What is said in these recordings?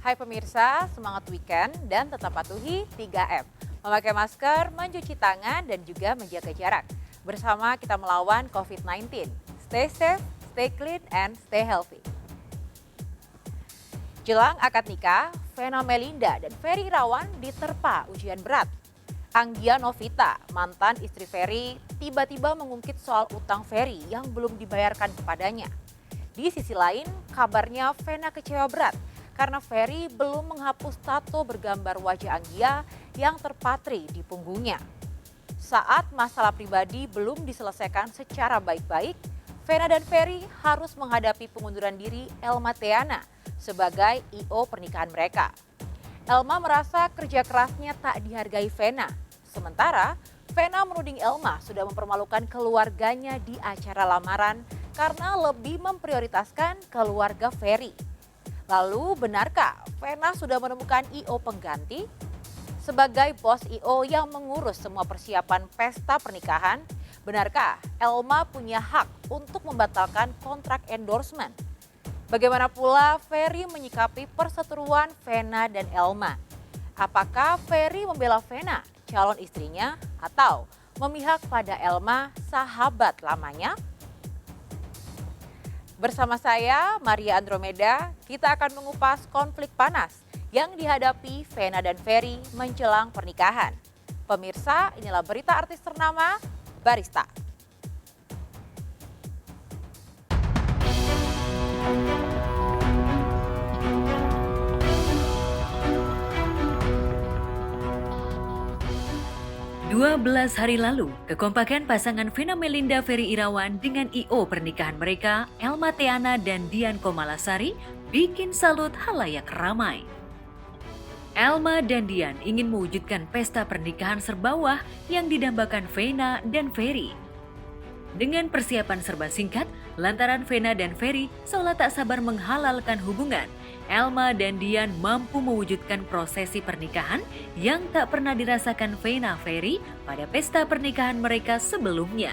Hai pemirsa, semangat weekend dan tetap patuhi 3M. Memakai masker, mencuci tangan, dan juga menjaga jarak. Bersama kita melawan COVID-19. Stay safe, stay clean, and stay healthy. Jelang akad nikah, Vena Melinda dan Ferry Irawan diterpa ujian berat. Anggia Novita, mantan istri Ferry, tiba-tiba mengungkit soal utang Ferry yang belum dibayarkan kepadanya. Di sisi lain, kabarnya Vena kecewa berat karena Ferry belum menghapus tato bergambar wajah Anggia yang terpatri di punggungnya. Saat masalah pribadi belum diselesaikan secara baik-baik, Vena dan Ferry harus menghadapi pengunduran diri Elma Theana sebagai I.O. pernikahan mereka. Elma merasa kerja kerasnya tak dihargai Vena. Sementara Vena menuding Elma sudah mempermalukan keluarganya di acara lamaran karena lebih memprioritaskan keluarga Ferry. Lalu benarkah Vena sudah menemukan I.O. pengganti? Sebagai bos I.O. yang mengurus semua persiapan pesta pernikahan, benarkah Elma punya hak untuk membatalkan kontrak endorsement? Bagaimana pula Ferry menyikapi perseteruan Vena dan Elma? Apakah Ferry membela Vena, calon istrinya, atau memihak pada Elma, sahabat lamanya? Bersama saya, Maria Andromeda, kita akan mengupas konflik panas yang dihadapi Vena dan Ferry menjelang pernikahan. Pemirsa, inilah berita artis ternama, Barista. Dua belas hari lalu, kekompakan pasangan Vena Melinda Ferry Irawan dengan I.O. pernikahan mereka, Elma Theana dan Dian Komalasari, bikin salut halayak ramai. Elma dan Dian ingin mewujudkan pesta pernikahan serbawah yang didambakan Vena dan Ferry. Dengan persiapan serba singkat, lantaran Vena dan Ferry seolah tak sabar menghalalkan hubungan, Elma dan Dian mampu mewujudkan prosesi pernikahan yang tak pernah dirasakan Vena Ferry pada pesta pernikahan mereka sebelumnya.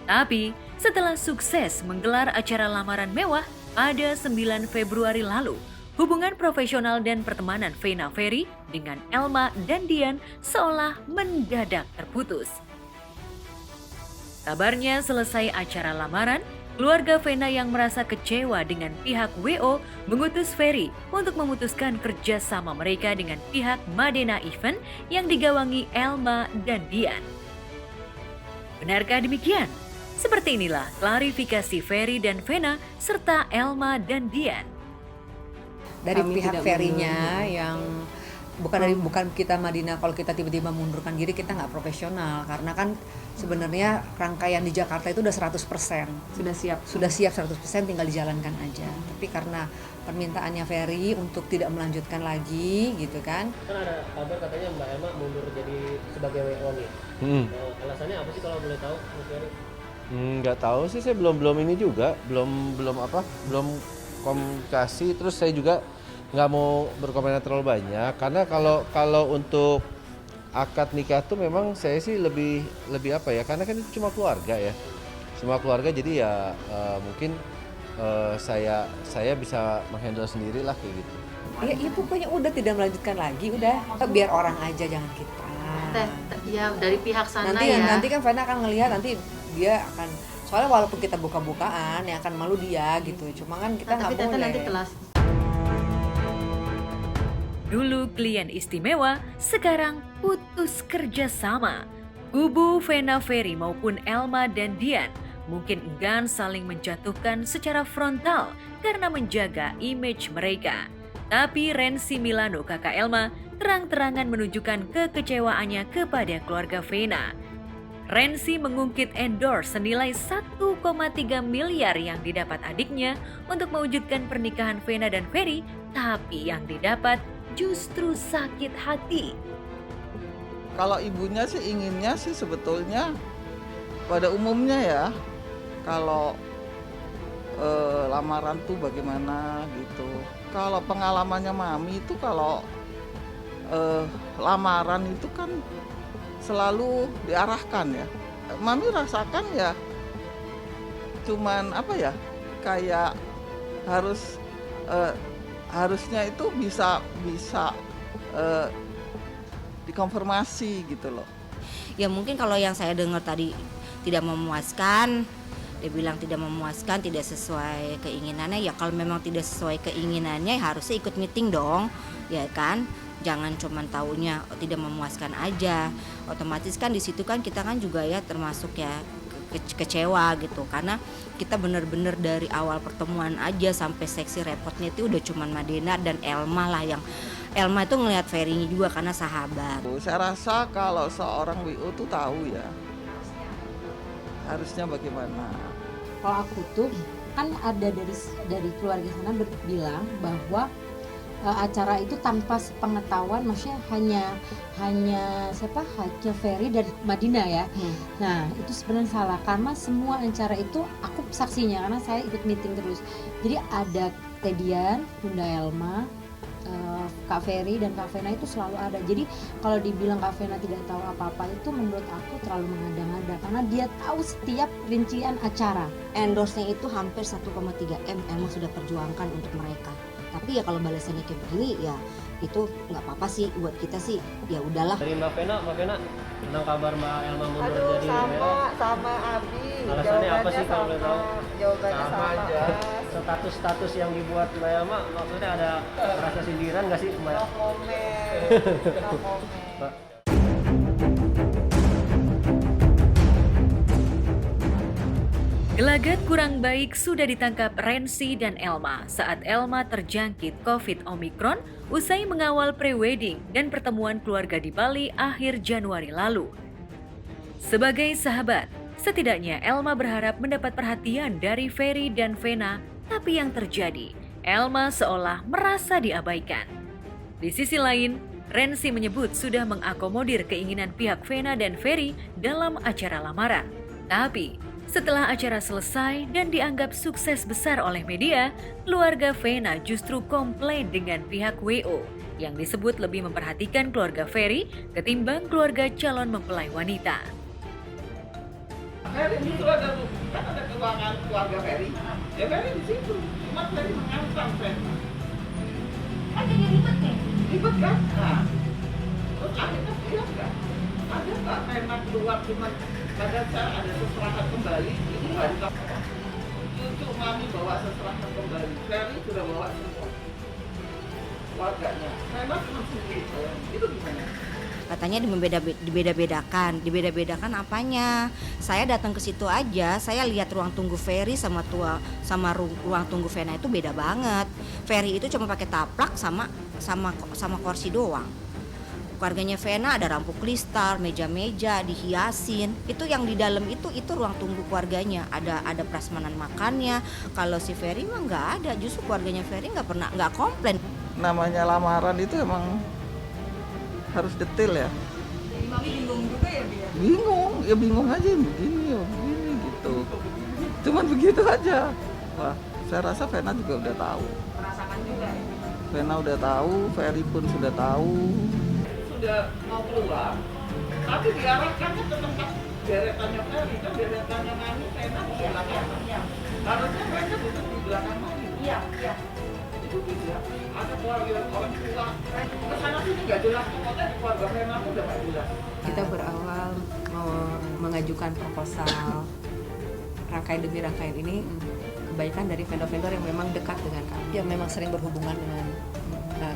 Tapi, setelah sukses menggelar acara lamaran mewah pada 9 Februari lalu, hubungan profesional dan pertemanan Vena Ferry dengan Elma dan Dian seolah mendadak terputus. Kabarnya selesai acara lamaran, keluarga Vena yang merasa kecewa dengan pihak WO mengutus Ferry untuk memutuskan kerjasama mereka dengan pihak Madena Event yang digawangi Elma dan Dian. Benarkah demikian? Seperti inilah klarifikasi Ferry dan Vena serta Elma dan Dian. Dari Kami pihak tidak Ferry-nya yang bukan kita Madinah, kalau kita tiba-tiba mundurkan diri kita nggak profesional, karena kan sebenarnya rangkaian di Jakarta itu udah 100%. Sudah siap 100%, tinggal dijalankan aja. Tapi karena permintaannya Ferry untuk tidak melanjutkan lagi gitu kan. Kan ada kabar katanya Mbak Elma mundur jadi sebagai WO nih. Alasannya apa sih kalau boleh tahu, Mas Ferry? Nggak tahu sih, saya belum ini juga, belum komunikasi. Terus saya juga nggak mau berkomentar terlalu banyak, karena kalau untuk akad nikah tuh memang saya sih lebih apa ya, karena kan itu cuma keluarga ya, jadi ya mungkin saya bisa menghandle sendiri lah kayak gitu. Ya pokoknya udah tidak melanjutkan lagi, udah biar orang aja, jangan kita. Ya dari pihak sana Nanti kan Vena akan ngelihat, nanti dia akan, soalnya walaupun kita buka-bukaan ya akan malu dia gitu, cuma kan kita nggak boleh. nanti kelas. Dulu klien istimewa, sekarang putus kerjasama. Kubu Vena Ferry maupun Elma dan Dian mungkin enggan saling menjatuhkan secara frontal karena menjaga image mereka. Tapi Renzi Milano, kakak Elma, terang-terangan menunjukkan kekecewaannya kepada keluarga Vena. Renzi mengungkit endorse senilai 1,3 miliar yang didapat adiknya untuk mewujudkan pernikahan Vena dan Ferry, tapi yang didapat justru sakit hati. Kalau ibunya sih inginnya sih sebetulnya pada umumnya ya, kalau lamaran tuh bagaimana gitu. Kalau pengalamannya Mami itu kalau lamaran itu kan selalu diarahkan ya. Mami rasakan ya cuman apa ya, kayak harus harusnya itu bisa bisa dikonfirmasi gitu loh. Ya mungkin kalau yang saya dengar tadi tidak memuaskan, dia bilang tidak memuaskan, tidak sesuai keinginannya. Ya kalau memang tidak sesuai keinginannya harusnya ikut meeting dong, ya kan? Jangan cuman taunya tidak memuaskan aja. Otomatis kan di situ kan kita kan juga ya termasuk ya kecewa gitu, karena kita benar-benar dari awal pertemuan aja sampai seksi repotnya itu udah cuman Madena dan Elma lah, yang Elma itu ngelihat Ferry juga karena sahabat. Saya rasa kalau seorang WO tuh tahu ya harusnya bagaimana. Kalau aku tuh kan ada dari keluarga sana bilang bahwa acara itu tanpa sepengetahuan, maksudnya hanya Ferry dan Madina ya. Nah itu sebenarnya salah, karena semua acara itu aku saksinya karena saya ikut meeting terus. Jadi ada Tedian, Bunda Elma, Kak Ferry dan Kak Vena itu selalu ada. Jadi kalau dibilang Kak Vena tidak tahu apa-apa itu menurut aku terlalu mengada-ngada, karena dia tahu setiap rincian acara. Endorse-nya itu hampir 1,3 M emang sudah perjuangkan untuk mereka. Tapi ya kalau balasannya kayak begini ya itu nggak apa-apa sih buat kita sih, ya udahlah. Dari Mbak Vena tentang kabar Mbak Elma mundur jadi sama Abi. Alasannya apa sih kalau boleh tahu? Jawabannya sama aja. Status yang dibuat Mbak Elma maksudnya ada rasa sindiran nggak sih Mbak? No comment. Mbak. Gelagat kurang baik sudah ditangkap Rensi dan Elma saat Elma terjangkit COVID Omicron usai mengawal pre-wedding dan pertemuan keluarga di Bali akhir Januari lalu. Sebagai sahabat, setidaknya Elma berharap mendapat perhatian dari Ferry dan Vena, tapi yang terjadi, Elma seolah merasa diabaikan. Di sisi lain, Rensi menyebut sudah mengakomodir keinginan pihak Vena dan Ferry dalam acara lamaran. Tapi, setelah acara selesai dan dianggap sukses besar oleh media, keluarga Vena justru komplain dengan pihak WO yang disebut lebih memperhatikan keluarga Ferry ketimbang keluarga calon mempelai wanita. Ferry itu ada keuangan keluarga Ferry. Ya Ferry di situ. Cuma Ferry mengancam Vena. Ada yang ribet nih. Ribet kan? Nah, terus akhirnya dia enggak. Ada nggak Vena keluar cuma pada saat ada seserahan kembali, itu nggak dikatakan. Cucu mami bawa seserahan kembali, Ferry sudah bawa semua keluarganya. Vena cuma sendiri, itu gimana? Katanya dibeda-bedakan apanya? Saya datang ke situ aja, saya lihat ruang tunggu Ferry sama ruang tunggu Vena itu beda banget. Ferry itu cuma pakai taplak sama kursi doang. Keluarganya Vena ada lampu kristal, meja-meja dihiasin. Itu yang di dalam itu ruang tunggu keluarganya. Ada prasmanan makannya. Kalau si Ferry mah nggak ada. Justru keluarganya Ferry nggak komplain. Namanya lamaran itu emang harus detail ya. Jadi Mami bingung juga ya dia. Bingung aja begini gitu. Cuman begitu aja. Wah, saya rasa Vena juga udah tahu. Merasakan juga ya. Vena udah tahu, Ferry pun sudah tahu. Sudah mau keluar, tapi diarahkan ke tempat deretannya Ferry, kan deretannya Mami, Vena di belakang. Harusnya mereka duduk di belakang Mami. Iya. Itu bisa. Ada keluarga orang tua. Kesana sini nggak jelas, pokoknya di keluarga Vena pun udah nggak jelas. Kita berawal mengajukan proposal rangkaian demi rangkaian ini kebaikan dari vendor-vendor yang memang dekat dengan kami, yang memang sering berhubungan dengan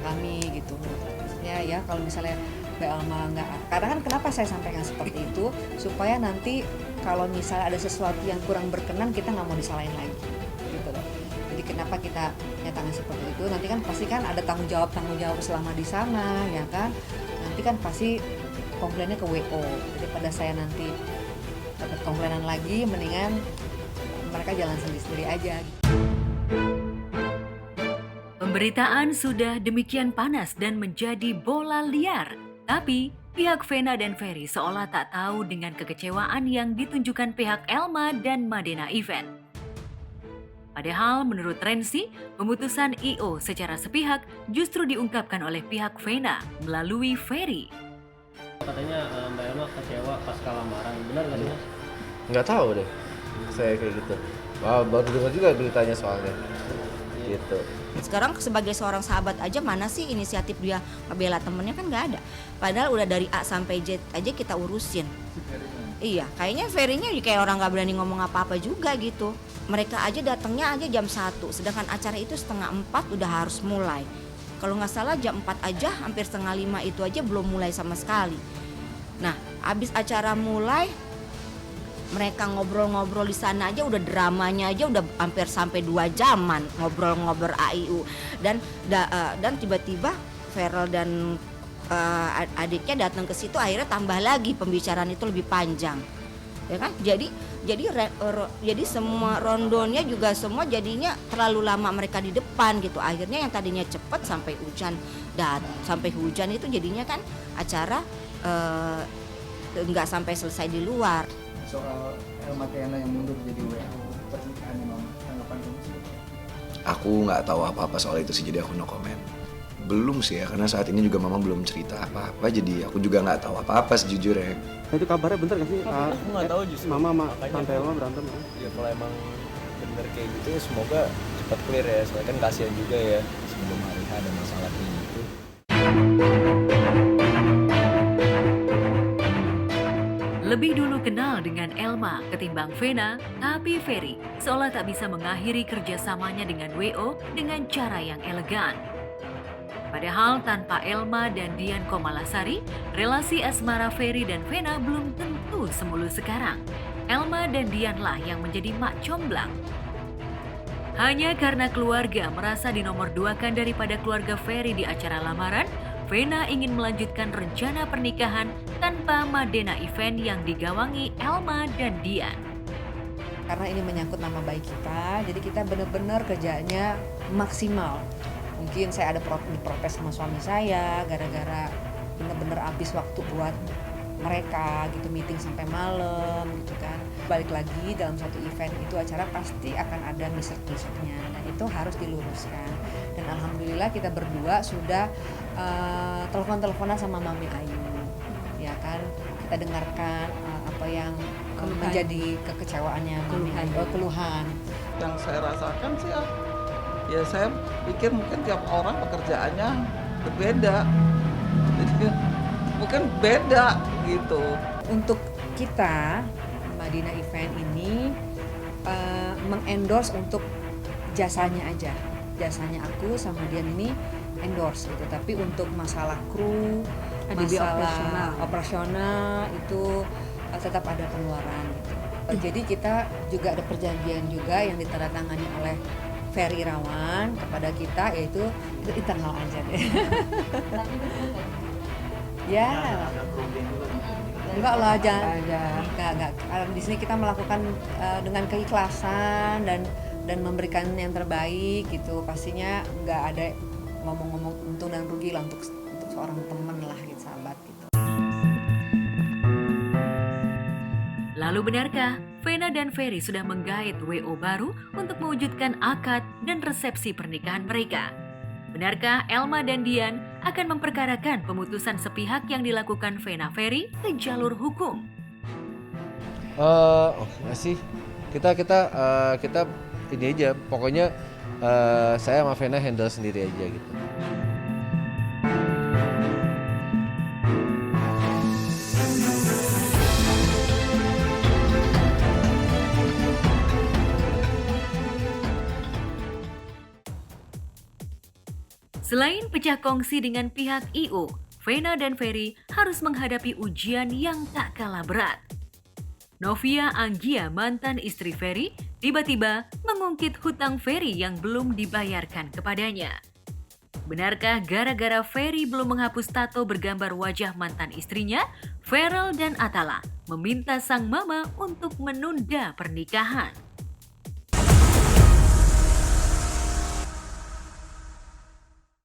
kami gitu. Maksudnya ya kalau misalnya Mbak Elma nggak, karena kan kenapa saya sampaikan seperti itu, supaya nanti kalau misalnya ada sesuatu yang kurang berkenan kita nggak mau disalahin lagi gitu loh. Jadi kenapa kita nyatakan seperti itu, nanti kan pasti kan ada tanggung jawab selama di sana ya kan, nanti kan pasti komplainnya ke WO. Jadi pada saya nanti dapat komplainan lagi, mendingan mereka jalan sendiri-sendiri aja. Pemberitaan sudah demikian panas dan menjadi bola liar. Tapi, pihak Vena dan Ferry seolah tak tahu dengan kekecewaan yang ditunjukkan pihak Elma dan Madena Event. Padahal menurut Rensi, pemutusan I.O. secara sepihak justru diungkapkan oleh pihak Vena melalui Ferry. Katanya Mbak Elma kecewa pasca lamaran, benar nggak sih Mas? Nggak tahu deh, saya kayak gitu. Wah, baru dengar juga beritanya soalnya. Gitu. Sekarang sebagai seorang sahabat aja mana sih inisiatif dia ngebela temennya, kan nggak ada. Padahal udah dari A sampai Z aja kita urusin. Iya, kayaknya Ferry-nya kayak orang nggak berani ngomong apa-apa juga gitu. Mereka aja datangnya aja jam 1, sedangkan acara itu 3:30 udah harus mulai. Kalau nggak salah jam 4 aja, hampir 4:30 itu aja belum mulai sama sekali. Nah, habis acara mulai, mereka ngobrol-ngobrol di sana aja udah dramanya aja udah hampir sampai 2 jaman ngobrol-ngobrol AIU. Dan tiba-tiba Feral dan adiknya datang ke situ, akhirnya tambah lagi pembicaraan itu lebih panjang, ya kan? Jadi semua rondonya juga semua jadinya terlalu lama mereka di depan gitu. Akhirnya yang tadinya cepat sampai hujan itu jadinya kan acara nggak sampai selesai di luar. Soal Elma Tiana yang mundur jadi WO pernikahan Mama, tanggapan kamu sih? Aku nggak tahu apa-apa soal itu sih, jadi aku no comment. Belum sih ya, karena saat ini juga Mama belum cerita apa-apa, jadi aku juga nggak tahu apa-apa sejujurnya. Itu kabarnya bener gak sih? Aku nggak tahu justru. Mama sama Makanya Tante Elma berantem ya? Ya kalau emang bener kayak gitu ya semoga cepat clear ya, soalnya kan kasihan juga ya sebelum hari H ada masalah kayak gitu. Lebih dulu kenal dengan Elma ketimbang Vena, tapi Ferry seolah tak bisa mengakhiri kerjasamanya dengan WO dengan cara yang elegan. Padahal tanpa Elma dan Dian Komalasari, relasi asmara Ferry dan Vena belum tentu semulus sekarang. Elma dan Dianlah yang menjadi mak comblang. Hanya karena keluarga merasa dinomorduakan daripada keluarga Ferry di acara lamaran, Vena ingin melanjutkan rencana pernikahan tanpa Madena event yang digawangi Elma dan Dian. Karena ini menyangkut nama baik kita, jadi kita benar-benar kerjanya maksimal. Mungkin saya ada diprotes sama suami saya gara-gara benar-benar habis waktu buat mereka gitu, meeting sampai malam gitu kan. Balik lagi dalam satu event itu acara pasti akan ada missed-nya, dan itu harus diluruskan. Dan alhamdulillah kita berdua sudah telepon-teleponan sama Mami Ayu, ya kan. Kita dengarkan apa yang menjadi kekecewaannya Mami Ayu, keluhan. Yang saya rasakan sih ya saya pikir mungkin tiap orang pekerjaannya berbeda, jadi mungkin beda gitu. Untuk kita Madina Event ini mengendorse untuk jasanya aja, jasanya aku sama Dian ini endorse gitu. Tapi untuk masalah kru, masalah operasional itu tetap ada pengeluaran gitu. Jadi kita juga ada perjanjian juga yang ditandatangani oleh Ferry Irawan kepada kita, yaitu itu internal aja deh. Ya, enggak lah, enggak. Di sini kita melakukan dengan keikhlasan dan memberikan yang terbaik gitu. Pastinya enggak ada ngomong-ngomong untung dan rugi lah untuk seorang teman lah gitu, sahabat gitu. Lalu benarkah Vena dan Ferry sudah menggait WO baru untuk mewujudkan akad dan resepsi pernikahan mereka? Benarkah Elma dan Dian akan memperkarakan pemutusan sepihak yang dilakukan Vena Ferry ke jalur hukum? Sih kita ini aja, pokoknya saya sama Vena handle sendiri aja gitu. Selain pecah kongsi dengan pihak IO, Vena dan Ferry harus menghadapi ujian yang tak kalah berat. Novia Anggia, mantan istri Ferry, tiba-tiba mengungkit hutang Ferry yang belum dibayarkan kepadanya. Benarkah gara-gara Ferry belum menghapus tato bergambar wajah mantan istrinya, Feral dan Atala meminta sang mama untuk menunda pernikahan?